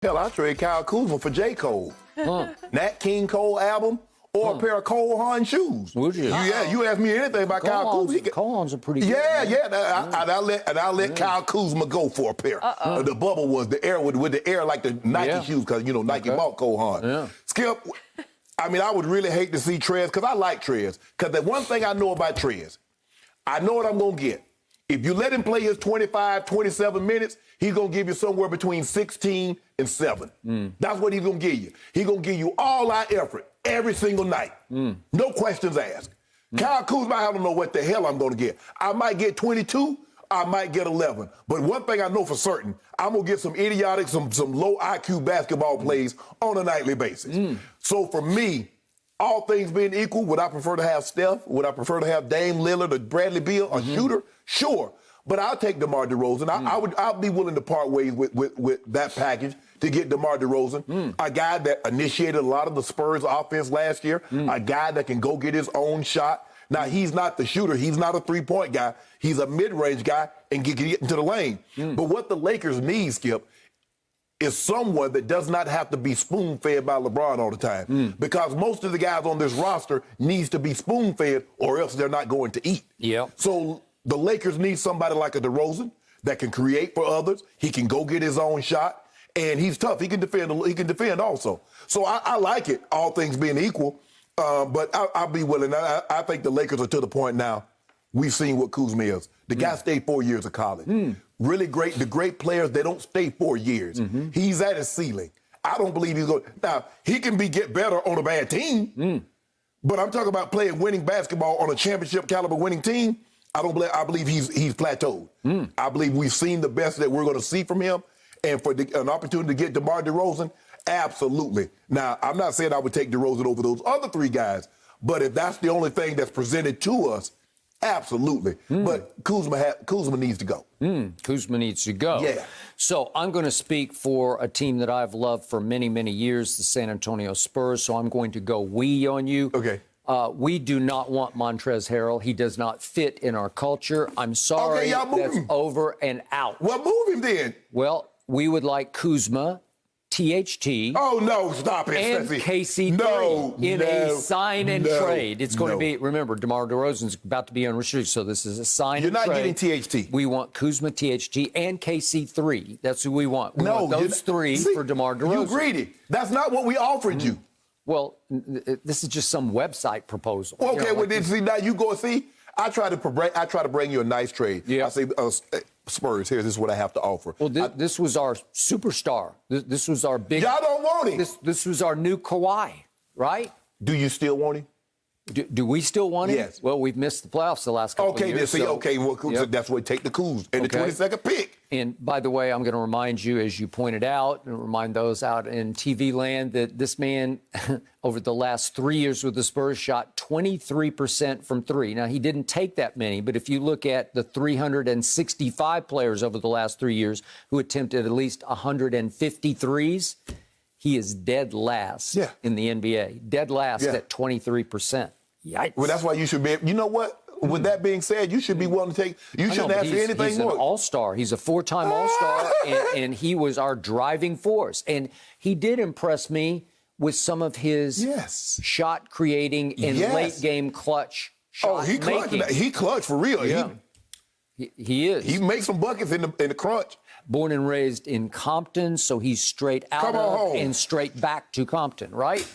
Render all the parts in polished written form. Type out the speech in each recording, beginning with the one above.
Hell, I trade Kyle Kuzma for J. Cole. Nat King Cole album or a pair of Cole Haan shoes. Would you? You ask me anything about Kyle Kuzma. Cole Haan's a pretty good. I'll let Kyle Kuzma go for a pair. The bubble ones, the air with the air like the Nike shoes, because Nike bought Cole Haan. Yeah. Skip, I would really hate to see Trez, because I like Trez. Because the one thing I know about Trez, I know what I'm going to get. If you let him play his 25, 27 minutes, he's going to give you somewhere between 16 and 7. That's what he's going to give you. He's going to give you all our effort every single night. No questions asked. Kyle Kuzma, I don't know what the hell I'm going to get. I might get 22, I might get 11. But one thing I know for certain, I'm going to get some idiotic, some low IQ basketball plays on a nightly basis. So for me, all things being equal, would I prefer to have Steph? Would I prefer to have Dame Lillard or Bradley Beal, a shooter? Sure. But I'll take DeMar DeRozan. I'll be willing to part ways with that package to get DeMar DeRozan, a guy that initiated a lot of the Spurs offense last year, a guy that can go get his own shot. Now, he's not the shooter. He's not a three-point guy. He's a mid-range guy and can get into the lane. But what the Lakers need, Skip, is someone that does not have to be spoon-fed by LeBron all the time. Because most of the guys on this roster needs to be spoon-fed or else they're not going to eat. So the Lakers need somebody like a DeRozan that can create for others. He can go get his own shot, and he's tough. He can defend. He can defend also. So I like it, all things being equal. But I'll be willing. I think the Lakers are to the point now. We've seen what Kuzma is. The guy stayed 4 years of college. Really great. The great players, they don't stay 4 years. He's at his ceiling. I don't believe he's going. Now, he can get better on a bad team. But I'm talking about playing winning basketball on a championship caliber winning team. I believe he's plateaued. I believe we've seen the best that we're going to see from him. And for an opportunity to get DeMar DeRozan, absolutely. Now, I'm not saying I would take DeRozan over those other three guys, but if that's the only thing that's presented to us, absolutely. But Kuzma needs to go. Kuzma needs to go. Yeah. So I'm going to speak for a team that I've loved for many, many years, the San Antonio Spurs. So I'm going to go we on you. Okay. We do not want Montrezl Harrell. He does not fit in our culture. I'm sorry. Okay, y'all move that's him. Over and out. Well, move him then. Well, we would like Kuzma, THT. Oh, no, stop it. And KC3 in a sign and trade. It's going to be, remember, DeMar DeRozan's about to be unrestricted, so this is a sign and trade. You're not getting THT. We want Kuzma, THT, and KC3. That's who we want. We want those three for DeMar DeRozan. You greedy. That's not what we offered you. Well, this is just some website proposal. Okay, see, now you go see. I try to bring you a nice trade. Yeah. I say, Spurs, this is what I have to offer. Well, this was our superstar. This was our big. Y'all don't want him. This was our new Kawhi, right? Do you still want him? Do we still want him? Yes. Well, we've missed the playoffs the last couple of years. That's why take the Kuz and the 22nd pick. And by the way, I'm going to remind you, as you pointed out, and remind those out in TV land, that this man, over the last 3 years with the Spurs, shot 23% from three. Now, he didn't take that many, but if you look at the 365 players over the last 3 years who attempted at least 150 threes, he is dead last in the NBA. Dead last at 23%. Yikes. Well, that's why you should be. You know what? With that being said, you should be willing to take. You shouldn't ask for anything he's more. He's an all-star. He's a four-time all-star, and he was our driving force. And he did impress me with some of his shot creating and late game clutch shot making. He clutch for real. Yeah. He is. He makes some buckets in the crunch. Born and raised in Compton, so he's straight out and straight back to Compton, right?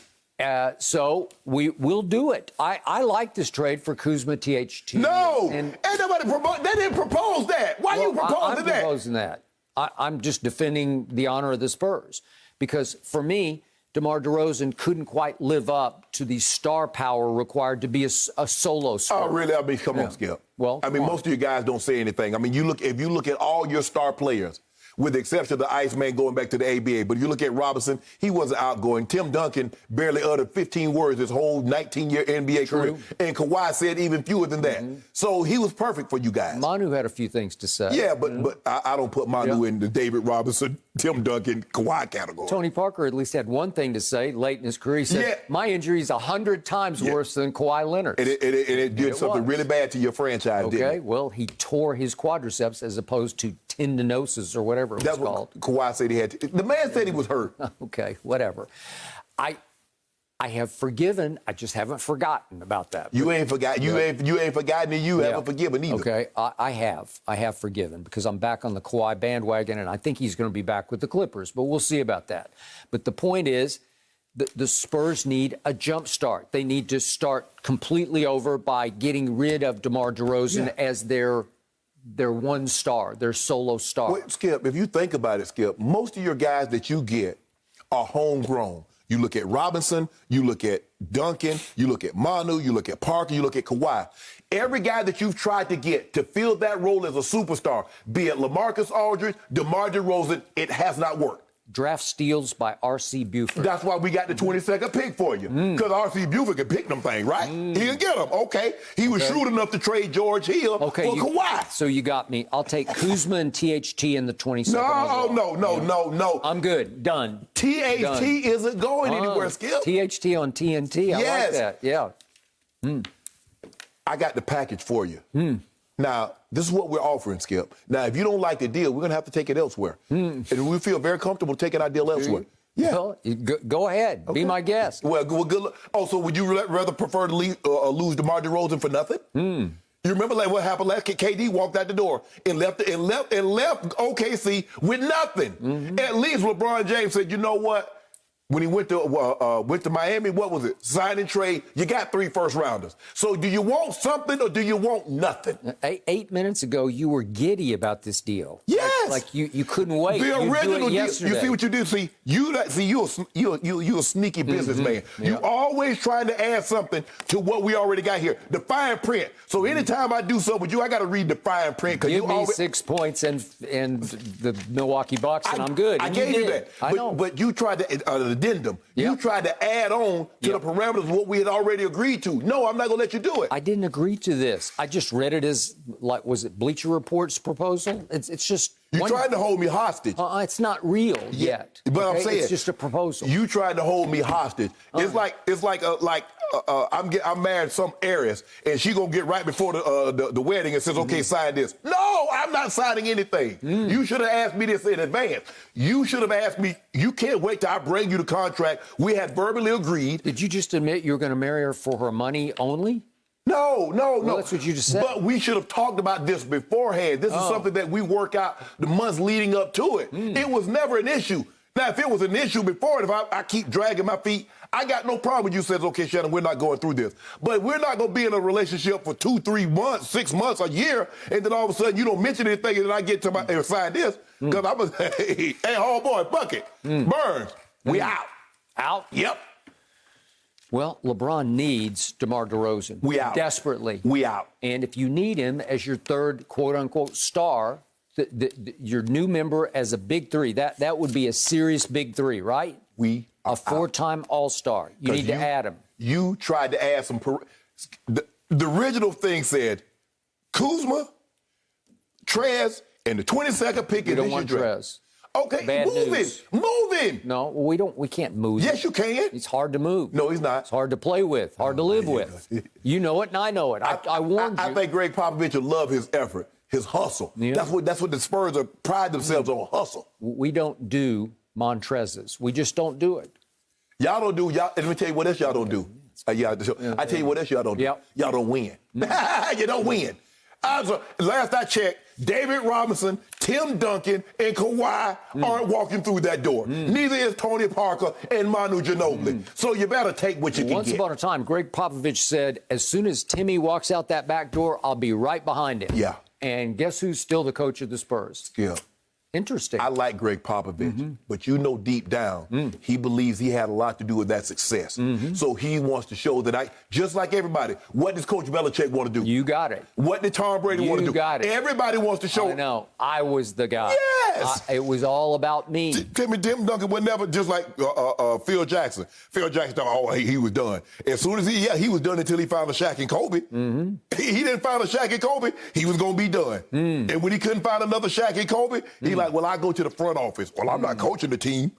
So we'll do it. I like this trade for Kuzma, THT. No, ain't nobody proposed. They didn't propose that. Why you proposing that? I'm proposing that. I'm just defending the honor of the Spurs because for me, DeMar DeRozan couldn't quite live up to the star power required to be a solo Spur. Oh, really? I mean, come on, Skip. Well, most of you guys don't say anything. I mean, if you look at all your star players, with the exception of the Iceman going back to the ABA. But if you look at Robinson, he wasn't outgoing. Tim Duncan barely uttered 15 words his whole 19-year NBA career. And Kawhi said even fewer than that. So he was perfect for you guys. Manu had a few things to say. Yeah, but I don't put Manu in the David Robinson, Tim Duncan, Kawhi category. Tony Parker at least had one thing to say late in his career. He said, my injury is 100 times worse than Kawhi Leonard's. And it did something really bad to your franchise, didn't it? Okay, well, he tore his quadriceps as opposed to tendinosis or whatever it was called. That's what Kawhi said he had. The man said he was hurt. Okay, whatever. I have forgiven. I just haven't forgotten about that. You ain't forgot. You ain't forgotten, and you haven't forgiven either. Okay, I have forgiven because I'm back on the Kawhi bandwagon, and I think he's going to be back with the Clippers. But we'll see about that. But the point is, the Spurs need a jump start. They need to start completely over by getting rid of DeMar DeRozan as their one star, their solo star. Wait, Skip, if you think about it, Skip, most of your guys that you get are homegrown. You look at Robinson, you look at Duncan, you look at Manu, you look at Parker, you look at Kawhi. Every guy that you've tried to get to fill that role as a superstar, be it LaMarcus Aldridge, DeMar DeRozan, it has not worked. Draft steals by R.C. Buford. That's why we got the 22nd pick for you. Because R.C. Buford can pick them things, right? He can get them. Okay. He was shrewd enough to trade George Hill for Kawhi. So you got me. I'll take Kuzma and THT in the 22nd. No. I'm good. Done. THT isn't going anywhere, Skip. THT on TNT. I like that. Yeah. I got the package for you. Now, this is what we're offering, Skip. Now, if you don't like the deal, we're going to have to take it elsewhere. And we feel very comfortable taking our deal elsewhere. Yeah. Well, go ahead. Okay. Be my guest. Well, good luck. Oh, so would you rather prefer to lose DeMar DeRozan for nothing? You remember what happened last? KD walked out the door and left OKC with nothing. At least LeBron James said, you know what? When he went to Miami, what was it? Sign and trade. You got 3 first-rounders. So do you want something or do you want nothing? 8 minutes ago, you were giddy about this deal. Yes. Like you couldn't wait. The original deal. Yesterday. You see what you did? See, you're a sneaky businessman. Yeah. You always trying to add something to what we already got here. The fine print. So anytime I do something with you, I got to read the fine print. Give me 6 points and the Milwaukee Bucks, and I'm good. I gave you that. I know. But you tried to addendum. Yep. You tried to add on to the parameters of what we had already agreed to. No, I'm not going to let you do it. I didn't agree to this. I just read it as, like, was it Bleacher Report's proposal? It's just... You tried to hold me hostage. It's not real yet. But okay? I'm saying... It's just a proposal. You tried to hold me hostage. It's like I'm married some heiress, and she going to get right before the wedding and says, okay, sign this. No, I'm not signing anything. You should have asked me this in advance. You should have asked me, you can't wait till I bring you the contract. We had verbally agreed. Did you just admit you were going to marry her for her money only? No. Well, that's what you just said. But we should have talked about this beforehand. This is something that we work out the months leading up to it. It was never an issue. Now, if it was an issue before, if I keep dragging my feet, I got no problem with you saying, okay, Shannon, we're not going through this. But we're not going to be in a relationship for 2, 3 months, 6 months, a year, and then all of a sudden you don't mention anything, and then I get to my sign this, because I'm going to say, hey, homeboy, Bucket, Burns, we out. Out? Yep. Well, LeBron needs DeMar DeRozan. We out. Desperately. We out. And if you need him as your third, quote-unquote, star, your new member as a big three, that would be a serious big three, right? We are a 4-time All-Star. You need to add him. You tried to add some... The original thing said Kuzma, Trez, and the 22nd pick. You don't want Trez. Okay, Bad news. Move him. No, we can't move him. Yes, you can. He's hard to move. No, he's not. It's hard to play with, hard to live with. You know it, and I know it. I warned you. I think Greg Popovich will love his effort, his hustle. Yeah. That's what the Spurs pride themselves on, hustle. We don't do Montrezls. We just don't do it. Y'all don't do, let me tell you what else y'all don't do. I tell you what else y'all don't do. Yep. Y'all don't win. You don't win. Last I checked, David Robinson, Tim Duncan, and Kawhi aren't walking through that door. Neither is Tony Parker and Manu Ginobili. So you better take what you can get. Once upon a time, Greg Popovich said, as soon as Timmy walks out that back door, I'll be right behind him. Yeah. And guess who's still the coach of the Spurs? Yeah. Interesting. I like Greg Popovich, but you know deep down, he believes he had a lot to do with that success. So he wants to show that just like everybody, what does Coach Belichick want to do? You got it. What did Tom Brady want to do? You got it. Everybody wants to show. I know. I was the guy. Yes. It was all about me. Tim Duncan was never just like Phil Jackson. Phil Jackson thought, he was done. As soon as he was done until he found a Shaq and Kobe. He didn't find a Shaq and Kobe, he was going to be done. And when he couldn't find another Shaq and Kobe, he like, well, I go to the front office. Well, I'm not coaching the team.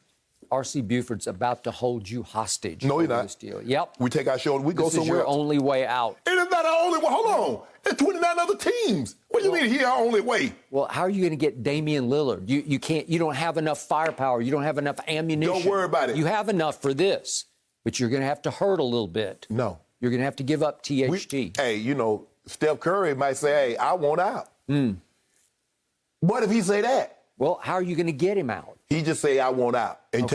R.C. Buford's about to hold you hostage. No, he's not. This deal. Yep. We take our show and we go somewhere. This is your only way out. It is not. not our only way. Hold on. There's 29 other teams. What do you mean he's our only way? Well, how are you going to get Damian Lillard? You can't. You don't have enough firepower. You don't have enough ammunition. Don't worry about it. You have enough for this, but you're going to have to hurt a little bit. No. You're going to have to give up THT. Hey, you know, Steph Curry might say, hey, I want out. What if he say that? Well, how are you going to get him out? He just say, I want out and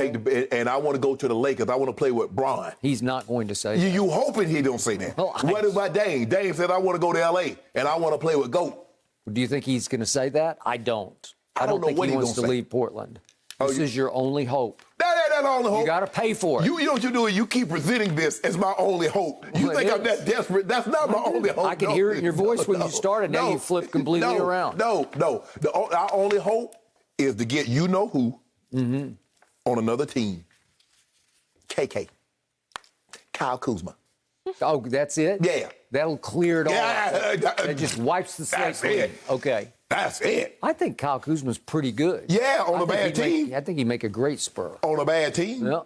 and I want to go to the Lakers. I want to play with Bron. He's not going to say that. You hoping he don't say that. Well, What about Dame? Dame said, I want to go to L.A. and I want to play with GOAT. Do you think he's going to say that? I don't. I don't know think what he he wants to gonna say. leave Portland. This is your only hope. That ain't our only hope. You got to pay for it. You know what you do? You keep presenting this as my only hope. You Well, think it I'm that desperate? That's not my only hope. I could hear it in your voice when you started. Now you flipped completely around. No. Our only hope is to get you-know-who on another team. KK. Kyle Kuzma. Oh, that's it? Yeah. That'll clear it all Yeah. up. That just wipes the slate That's clean. it. Okay. That's it. I think Kyle Kuzma's pretty good. Yeah, on a bad team. I think he'd make a great Spur. On a bad team. Yeah.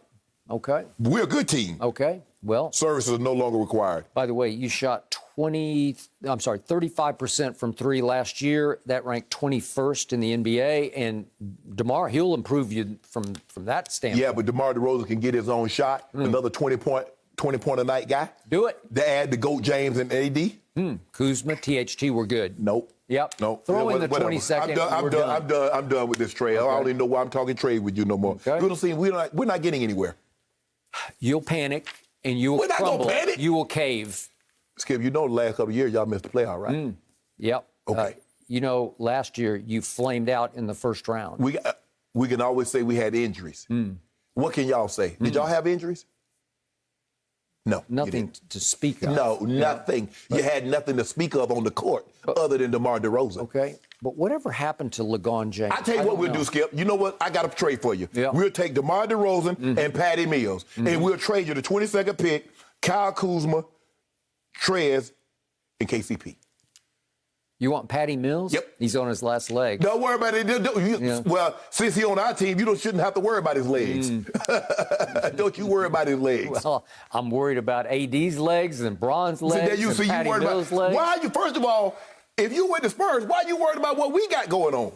Okay. We're a good team. Okay. Well, Services are no longer required. by the way, you shot 35% from three last year. That ranked 21st in the NBA. And DeMar, he'll improve you from that standpoint. Yeah, but DeMar DeRozan can get his own shot. Another 20-point a night guy. Do it. To add the GOAT James and AD. Kuzma, THT, we're good. Nope. Yep. Nope. Throw in the Whatever. 22nd. I'm done with this trade. I don't even know why I'm talking trade with you no more. Okay. We're not getting anywhere. You'll panic and you will We're not gonna crumble. panic. You will cave. Skip, you know the last couple of years y'all missed the playoff, right? Yep. Okay. Last year you flamed out in the first round. We can always say we had injuries. What can y'all say? Did y'all have injuries? No. you Nothing didn't. to speak of. No, nothing. You had nothing to speak of on the court other than DeMar DeRozan. Okay. But whatever happened to LeGron James? I tell you what we'll do, Skip. You know what? I got a trade for you. Yeah. We'll take DeMar DeRozan and Patty Mills, and we'll trade you the 22nd pick, Kyle Kuzma, Trez, and KCP. You want Patty Mills? Yep. He's on his last leg. Don't worry about it. Well, since he's on our team, you shouldn't have to worry about his legs. Don't you worry about his legs. Well, I'm worried about AD's legs and Bron's legs and Patty Mills' legs. Why are you, first of all, if you went to Spurs, why are you worried about what we got going on?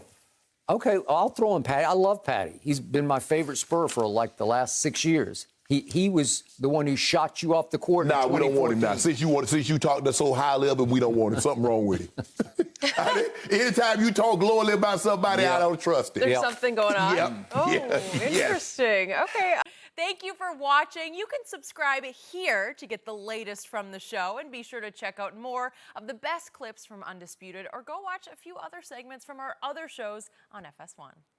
Okay, I'll throw in Patty. I love Patty. He's been my favorite Spur for like the last 6 years. He was the one who shot you off the court. Nah, in we don't want him now. 2014. Since you talked so highly of him, we don't want him. Something wrong with him. Anytime you talk glowingly about somebody, I don't trust it. There's something going on. Yep. Oh, Yes. interesting. Okay. Thank you for watching. You can subscribe here to get the latest from the show, and be sure to check out more of the best clips from Undisputed, or go watch a few other segments from our other shows on FS1.